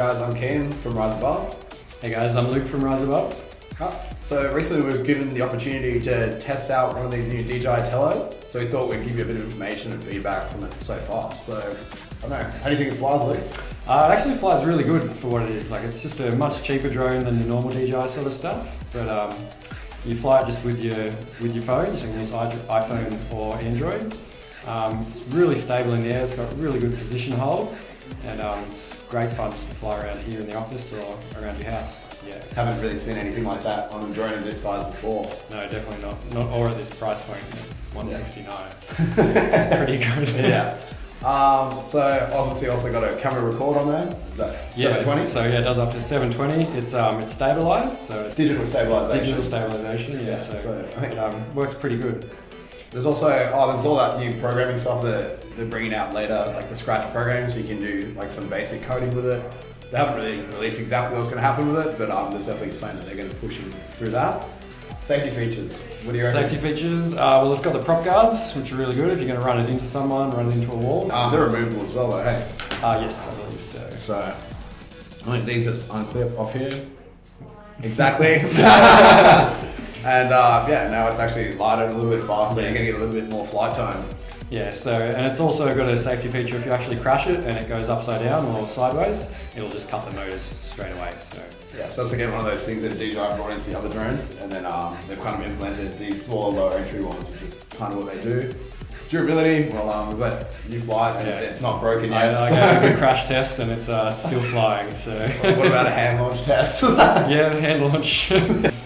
guys, I'm Ken from Ryze Above. Hey guys, I'm Luke from Ryze Above. So recently we've given the opportunity to test out one of these new DJI Tellos, so we thought we'd give you a bit of information and feedback from it so far. So, I don't know, how do you think it flies, Luke? It actually flies really good for what it is. Like, it's just a much cheaper drone than the normal DJI sort of stuff, but you fly it just with your phone, so you can use iPhone or Android. It's really stable in the air, it's got really good position hold, and it's great fun just to fly around here in the office or around your house. Yeah, haven't really seen anything like that on a drone of this size before. No, definitely not or at this price point, $169. It's pretty good. Yeah. So obviously also got a camera record on there. Is that 720? Yeah, so yeah, it does up to 720. It's stabilized, so digital stabilization. Digital stabilization, yeah. So I think it works pretty good. There's also there's all that new programming stuff that they're bringing out later, like the Scratch program, so you can do like some basic coding with it. They haven't really released exactly what's going to happen with it, but there's definitely saying that they're going to push you through that. Safety features. What do you reckon? Safety features. Well, it's got the prop guards, which are really good if you're going to run it into someone, run it into a wall. They're removable as well, though. Hey. Yes, I believe so. So I think these just unclip off here. Exactly. And yeah, now it's actually lighted a little bit faster. You're going to get a little bit more flight time. Yeah, and it's also got a safety feature. If you actually crash it and it goes upside down or sideways, it'll just cut the motors straight away. So yeah, so it's again one of those things that DJI brought into the other drones, and then they've kind of implemented these smaller, lower entry ones, which is kind of what they do. Durability, well, we've got new flight and it's not broken yet. I got a good crash test and it's still flying. So what about a hand launch test? Yeah, hand launch.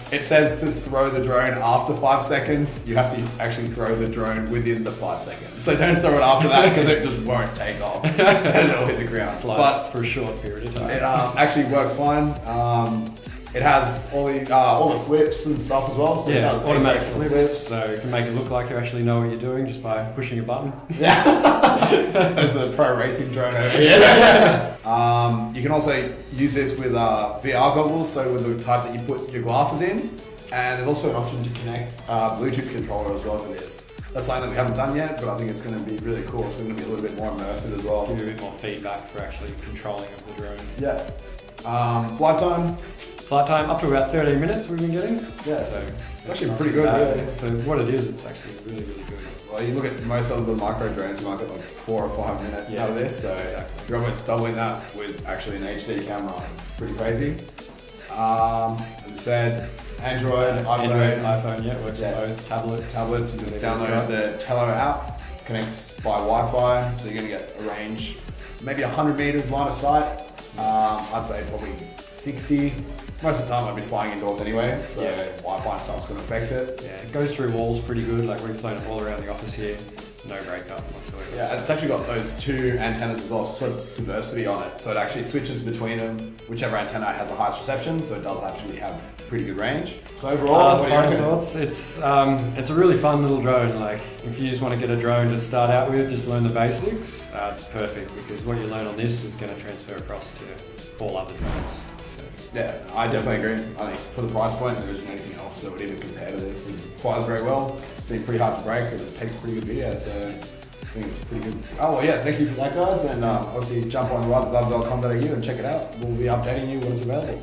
It says to throw the drone after 5 seconds. You have to actually throw the drone within the 5 seconds. So don't throw it after that because it just won't take off and it'll hit the ground. Flies for a short period of time. It actually works fine. It has all the flips and stuff as well. So yeah, it does automatic flips, so you can make it look like you actually know what you're doing just by pushing a button. Yeah, so it's a pro racing drone over here. You can also use this with VR goggles, so with the type that you put your glasses in. And there's also an option to connect Bluetooth controller as well for this. That's something that we haven't done yet, but I think it's going to be really cool. It's going to be a little bit more immersive as well. Give you a bit more feedback for actually controlling of the drone. Yeah. Flight time? Flight time up to about 13 minutes we've been getting. Yeah, so it's actually pretty good. Really. For what it is, it's actually really, really good. Well, you look at most of the micro drones, you might get like 4 or 5 minutes out of this, so exactly. You're almost doubling that with actually an HD camera. It's pretty crazy. As I said, Android, iPhone, yeah, works on both tablets. You just download the Tello app, connects by Wi-Fi, so you're going to get a range, maybe 100 meters line of sight. I'd say probably 60. Most of the time I'd be flying indoors anyway, so Wi-Fi stuff's going to affect it. Yeah, it goes through walls pretty good, like we've flown it all around the office here, no breakup whatsoever. Yeah, it's actually got those 2 antennas as well, sort of diversity on it, so it actually switches between them, whichever antenna has the highest reception, so it does actually have pretty good range. So overall, what do you reckon? Thoughts, it's a really fun little drone. Like, if you just want to get a drone to start out with, just learn the basics, it's perfect, because what you learn on this is going to transfer across to all other drones. Yeah, I definitely agree. I think for the price point, there isn't anything else that would even compare to this. It flies very well. It's been pretty hard to break because it takes pretty good video, so I think it's pretty good. Oh, well, yeah, thank you for that, guys. And obviously, jump on ryzeabove.com.au and check it out. We'll be updating you when it's available.